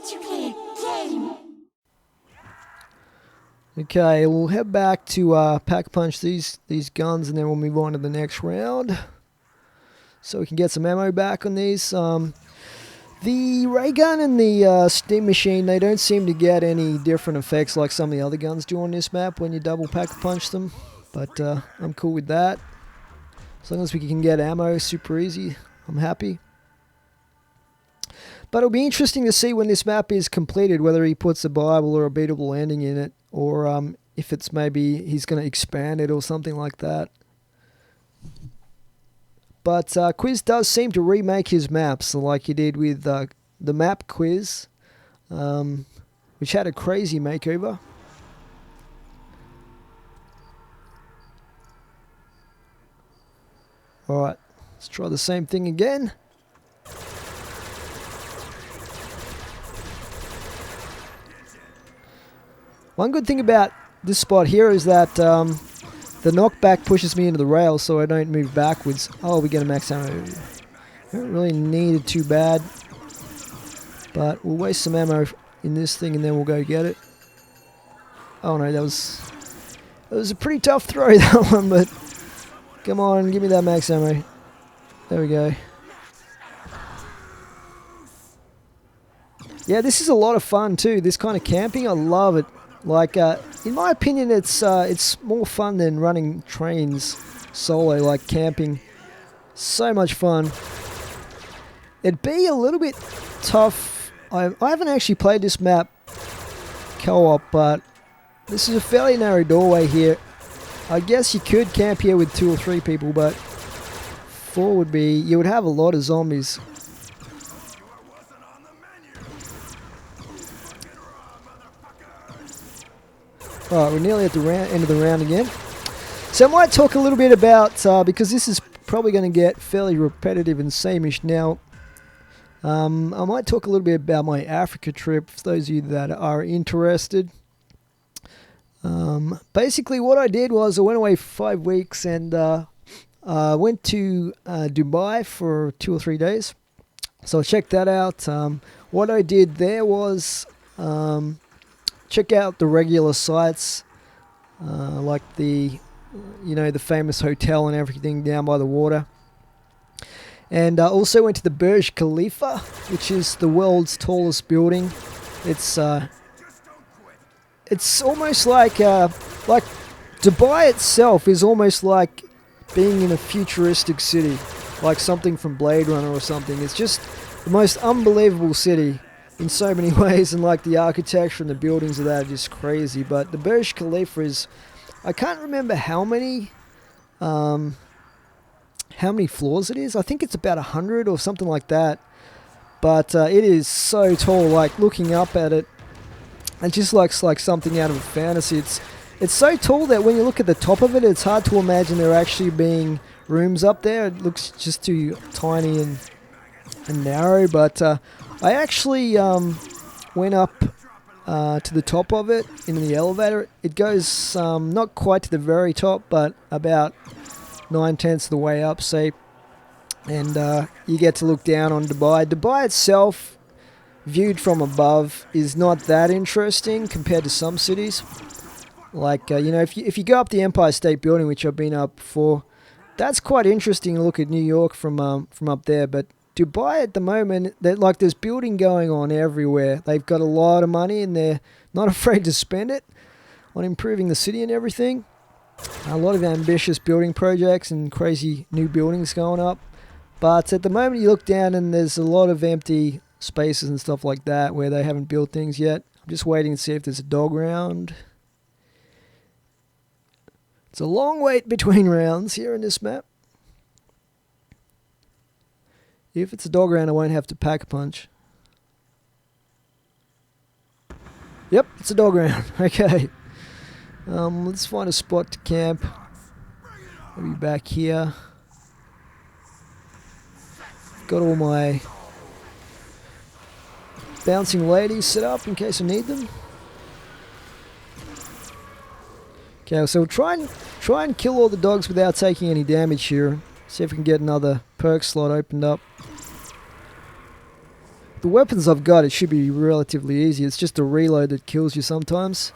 to play a game. Okay, we'll head back to pack punch these guns, and then we'll move on to the next round. So we can get some ammo back on these. The ray gun and the steam machine, they don't seem to get any different effects like some of the other guns do on this map when you double pack punch them. But I'm cool with that. As long as we can get ammo super easy, I'm happy. But it'll be interesting to see when this map is completed, whether he puts a viable or a beatable ending in it, or if it's maybe he's going to expand it or something like that. But Quizz does seem to remake his maps, like he did with the map Quizz, which had a crazy makeover. Alright, let's try the same thing again. One good thing about this spot here is that the knockback pushes me into the rail so I don't move backwards. Oh, we get a max ammo. Don't really need it too bad. But we'll waste some ammo in this thing and then we'll go get it. Oh no, that was a pretty tough throw, that one, but come on, give me that max ammo. There we go. Yeah, this is a lot of fun too. This kind of camping, I love it. Like, in my opinion, it's more fun than running trains solo, like camping. So much fun. It'd be a little bit tough. I haven't actually played this map co-op, but this is a fairly narrow doorway here. I guess you could camp here with 2 or 3 people, but 4 would be... You would have a lot of zombies. Alright, we're nearly at the end of the round again. So I might talk a little bit about, because this is probably going to get fairly repetitive and sameish now, I might talk a little bit about my Africa trip, for those of you that are interested. Basically what I did was I went away for 5 weeks and went to Dubai for 2 or 3 days. So I checked that out. What I did there was... check out the regular sites, like the famous hotel and everything down by the water. And also went to the Burj Khalifa, which is the world's tallest building. It's almost like Dubai itself is almost like being in a futuristic city, like something from Blade Runner or something. It's just the most unbelievable city in so many ways, and like the architecture and the buildings of that are just crazy. But the Burj Khalifa is, I can't remember how many floors it is. I think it's about 100 or something like that. But it is so tall. Like looking up at it, it just looks like something out of a fantasy. It's so tall that when you look at the top of it, it's hard to imagine there actually being rooms up there. It looks just too tiny and narrow. But I actually went up to the top of it in the elevator. It goes not quite to the very top, but about 9/10 of the way up, say. And you get to look down on Dubai. Dubai itself, viewed from above, is not that interesting compared to some cities. Like, if you go up the Empire State Building, which I've been up before, that's quite interesting to look at New York from up there. But Dubai at the moment, there's building going on everywhere. They've got a lot of money and they're not afraid to spend it on improving the city and everything. A lot of ambitious building projects and crazy new buildings going up. But at the moment you look down and there's a lot of empty spaces and stuff like that where they haven't built things yet. I'm just waiting to see if there's a dog round. It's a long wait between rounds here in this map. If it's a dog round, I won't have to pack a punch. Yep, it's a dog round. Okay. Let's find a spot to camp. Maybe back here. Got all my bouncing ladies set up in case I need them. Okay, so we'll try and kill all the dogs without taking any damage here. See if we can get another perk slot opened up. the weapons I've got, it should be relatively easy. It's just a reload that kills you sometimes.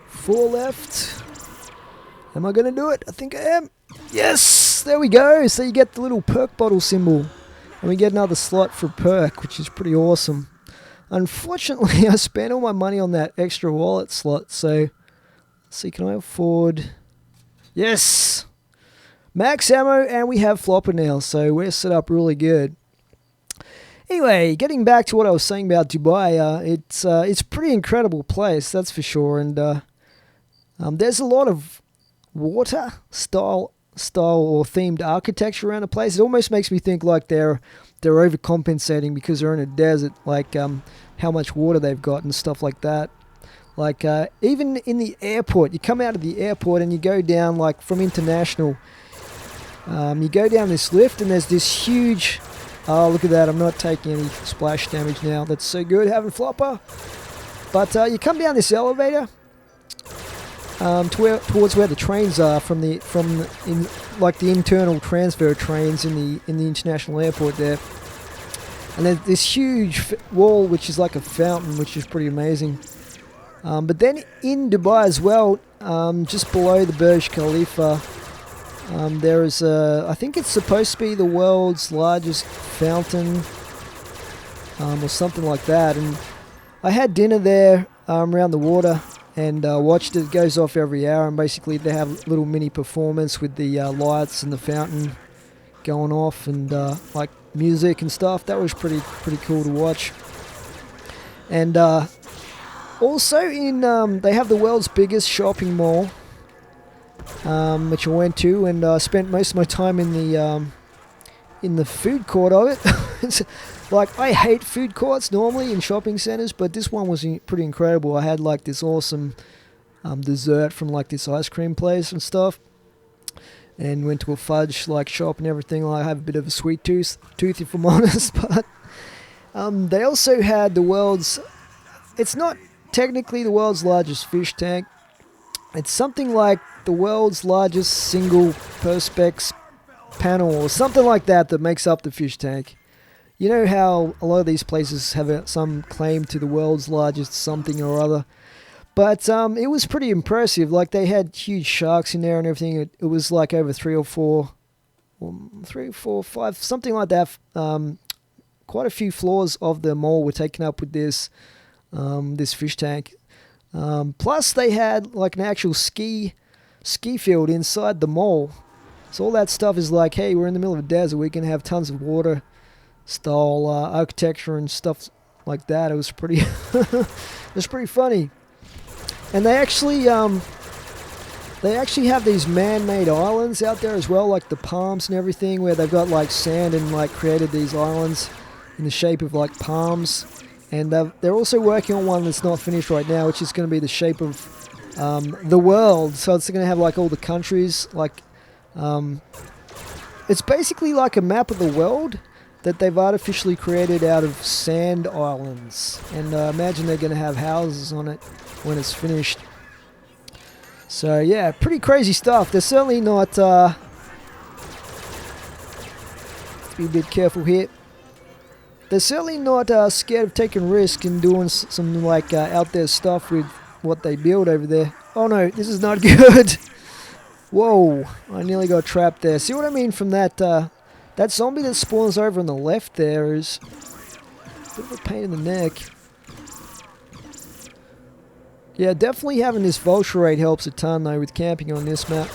Four left. Am I going to do it? I think I am. Yes! There we go. So you get the little perk bottle symbol. And we get another slot for perk, which is pretty awesome. Unfortunately, I spent all my money on that extra wallet slot. So, let's see, can I afford... Yes! Max ammo, and we have flopper now. So we're set up really good. Anyway, getting back to what I was saying about Dubai, it's a pretty incredible place, that's for sure. And there's a lot of water style or themed architecture around the place. It almost makes me think like they're overcompensating because they're in a desert, like how much water they've got and stuff like that. Like even in the airport, you come out of the airport and you go down like from International. You go down this lift and there's this huge... Oh, look at that. I'm not taking any splash damage now. That's so good having flopper. But you come down this elevator towards where the trains are like the internal transfer trains in the international airport there. And there's this huge wall which is like a fountain, which is pretty amazing. But then in Dubai as well, just below the Burj Khalifa, there is I think it's supposed to be the world's largest fountain, or something like that. And I had dinner there around the water and watched it. It goes off every hour, and basically they have a little mini performance with the lights and the fountain going off, and like music and stuff. That was pretty cool to watch. And also they have the world's biggest shopping mall, which I went to, and spent most of my time in the food court of it. Like, I hate food courts normally in shopping centers, but this one was pretty incredible. I had like this awesome dessert from like this ice cream place and stuff, and went to a fudge like shop and everything. I have a bit of a sweet tooth if I'm honest. But they also had the world's... It's not technically the world's largest fish tank. It's something like the world's largest single perspex panel or something like that makes up the fish tank. You know how a lot of these places have some claim to the world's largest something or other. But it was pretty impressive. Like, they had huge sharks in there and everything. It was like over 3 or 4, 5, something like that. Quite a few floors of the mall were taken up with this fish tank. Plus they had like an actual ski field inside the mall. So all that stuff is like, hey, we're in the middle of a desert, we can have tons of water style architecture and stuff like that. It was pretty it was pretty funny. And they actually have these man-made islands out there as well, like the palms and everything, where they've got like sand and like created these islands in the shape of like palms. And they're also working on one that's not finished right now, which is going to be the shape of the world. So it's going to have like all the countries. Like, it's basically like a map of the world that they've artificially created out of sand islands. And imagine they're going to have houses on it when it's finished. So yeah, pretty crazy stuff. They're certainly not... be a bit careful here. They're certainly not scared of taking risk and doing some like out there stuff with what they build over there. Oh no, this is not good. Whoa, I nearly got trapped there. See what I mean from that that zombie that spawns over on the left there is a bit of a pain in the neck. Yeah, definitely having this vulture rate helps a ton though with camping on this map.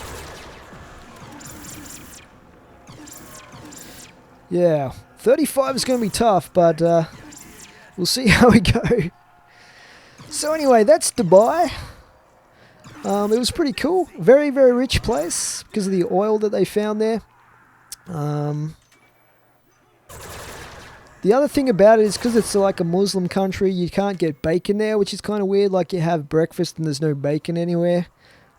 Yeah. 35 is going to be tough, but we'll see how we go. So anyway, that's Dubai. It was pretty cool. Very, very rich place because of the oil that they found there. The other thing about it is because it's like a Muslim country, you can't get bacon there, which is kind of weird. Like, you have breakfast and there's no bacon anywhere,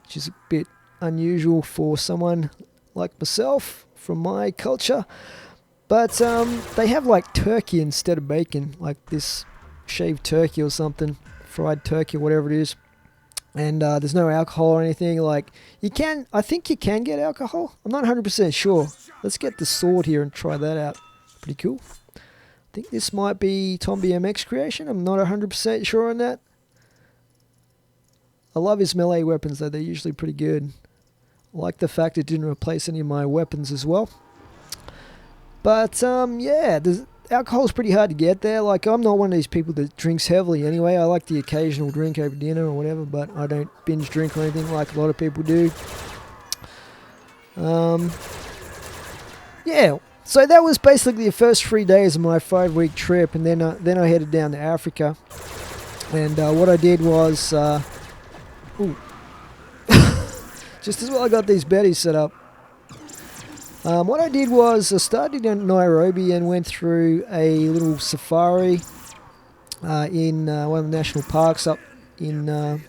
which is a bit unusual for someone like myself from my culture. But they have like turkey instead of bacon, like this shaved turkey or something fried turkey or whatever it is. And there's no alcohol or anything. Like, you can, I think you can get alcohol. I'm not 100% sure. Let's get the sword here and try that out. Pretty cool. I think this might be Tom BMX creation. I'm not 100% sure on that. I love his melee weapons though. They're usually pretty good. I like the fact it didn't replace any of my weapons as well. But yeah, alcohol's pretty hard to get there. Like, I'm not one of these people that drinks heavily anyway. I like the occasional drink over dinner or whatever, but I don't binge drink or anything like a lot of people do. Yeah, so that was basically the first 3 days of my 5-week trip, and then I headed down to Africa. And what I did was, just as well I got these betties set up. What I did was I started in Nairobi and went through a little safari in one of the national parks up in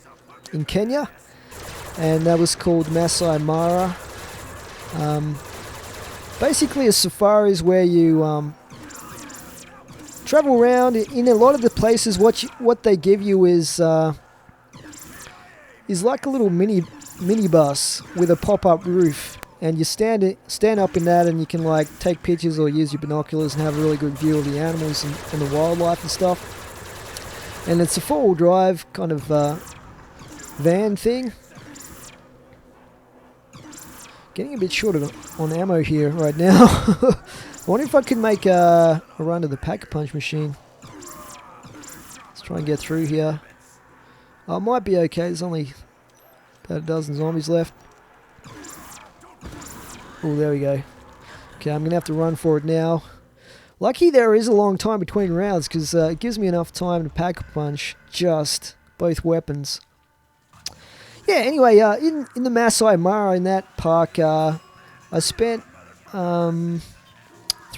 Kenya, and that was called Masai Mara. Basically, a safari is where you travel around. In a lot of the places, what they give you is like a little mini bus with a pop-up roof. And you stand up in that, and you can like take pictures or use your binoculars and have a really good view of the animals and the wildlife and stuff. And it's a 4-wheel drive kind of van thing. Getting a bit short on ammo here right now. I wonder if I could make a run to the Pack-a-Punch machine. Let's try and get through here. Oh, it might be okay. There's only about a dozen zombies left. Oh, there we go. Okay, I'm going to have to run for it now. Lucky there is a long time between rounds, because it gives me enough time to Pack-a-Punch just both weapons. Yeah, anyway, in the Masai Mara, in that park, I spent 3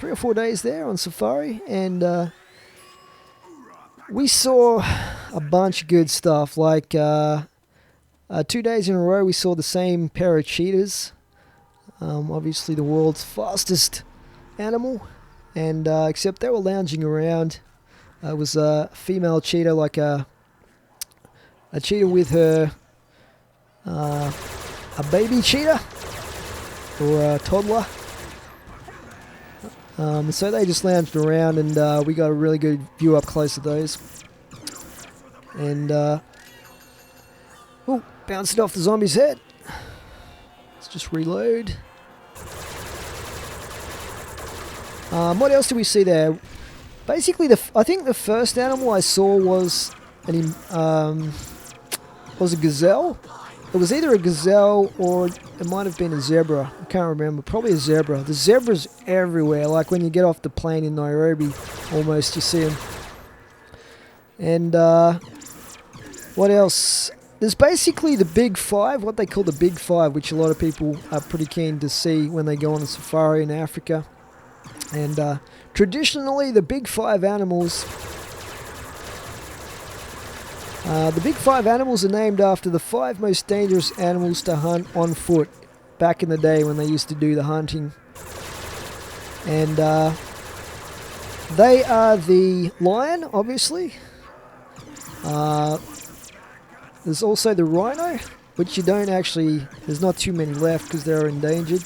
or 4 days there on safari, and we saw a bunch of good stuff. Like 2 days in a row, we saw the same pair of cheetahs. Obviously the world's fastest animal, and except they were lounging around. It was a female cheetah, like a cheetah with her a baby cheetah or a toddler. So they just lounged around, and we got a really good view up close of those. And bounced it off the zombie's head. Let's just reload. What else do we see there? Basically, I think the first animal I saw was a gazelle. It was either a gazelle or it might have been a zebra. I can't remember. Probably a zebra. The zebra's everywhere. Like when you get off the plane in Nairobi, almost you see them. And what else? There's basically the big five, what they call the big five, which a lot of people are pretty keen to see when they go on a safari in Africa. And traditionally, the big five animals are named after the 5 most dangerous animals to hunt on foot back in the day when they used to do the hunting. And they are the lion, obviously. There's also the rhino, which there's not too many left because they're endangered.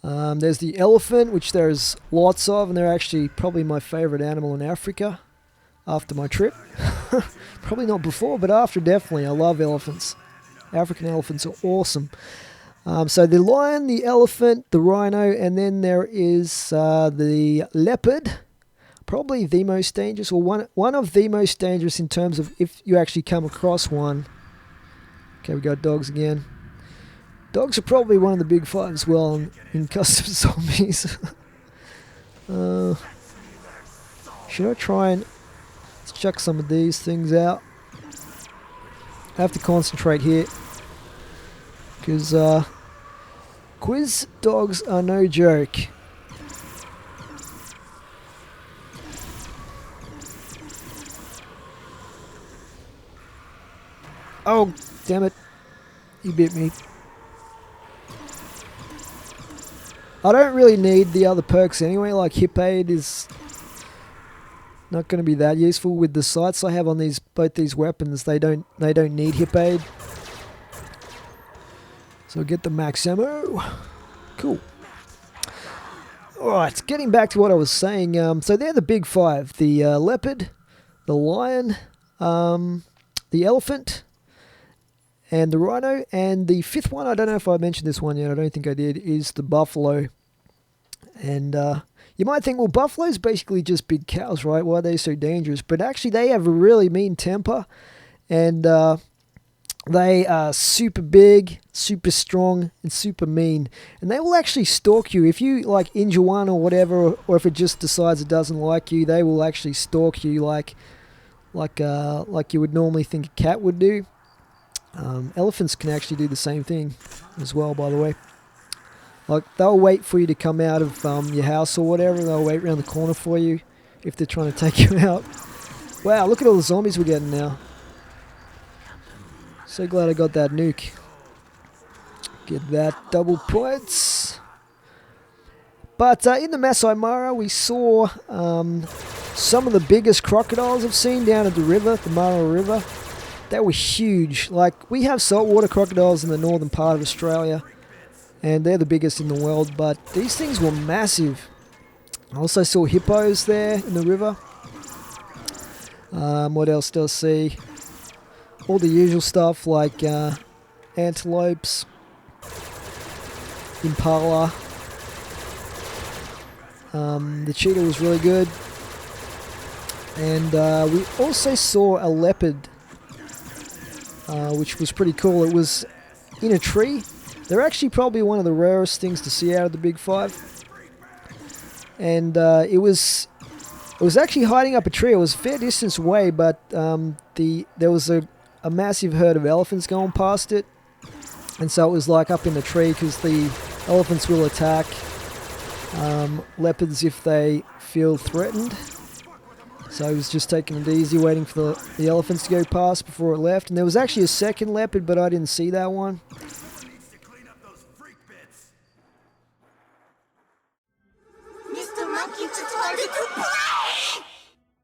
There's the elephant, which there's lots of, and they're actually probably my favorite animal in Africa after my trip. Probably not before, but after, definitely. I love elephants. African elephants are awesome. So the lion, the elephant, the rhino, and then there is the leopard. Probably the most dangerous, or one of the most dangerous in terms of if you actually come across one. Okay, we got dogs again. Dogs are probably one of the big five as well in custom zombies. Should I try and let's chuck some of these things out? I have to concentrate here because Quizz dogs are no joke. Oh, damn it. He bit me. I don't really need the other perks anyway, like Hip Aid is Not going to be that useful with the sights I have on both these weapons. They don't need hip aid. So get the max ammo. Cool. Alright, getting back to what I was saying. So they're the big five. The leopard, the lion, the elephant, and the rhino. And the fifth one, I don't know if I mentioned this one yet. I don't think I did, is the buffalo. And you might think, well, buffaloes basically just big cows, right? Why are they so dangerous? But actually, they have a really mean temper. And they are super big, super strong, and super mean. And they will actually stalk you. If you, like, injure one or whatever, or if it just decides it doesn't like you, they will actually stalk you like you would normally think a cat would do. Elephants can actually do the same thing as well, by the way. Like, they'll wait for you to come out of your house or whatever. They'll wait around the corner for you if they're trying to take you out. Wow, look at all the zombies we're getting now. So glad I got that nuke. Get that double points. But in the Masai Mara, we saw some of the biggest crocodiles I've seen down at the river, the Mara River. They were huge. Like, we have saltwater crocodiles in the northern part of Australia, and they're the biggest in the world, but these things were massive. I also saw hippos there in the river. What else did I see? All the usual stuff like antelopes, impala. The cheetah was really good. And we also saw a leopard, which was pretty cool. It was in a tree. They're actually probably one of the rarest things to see out of the Big Five. And it was actually hiding up a tree. It was a fair distance away, but there was a massive herd of elephants going past it. And so it was like up in the tree, because the elephants will attack leopards if they feel threatened. So he was just taking it easy, waiting for the elephants to go past before it left. And there was actually a second leopard, but I didn't see that one.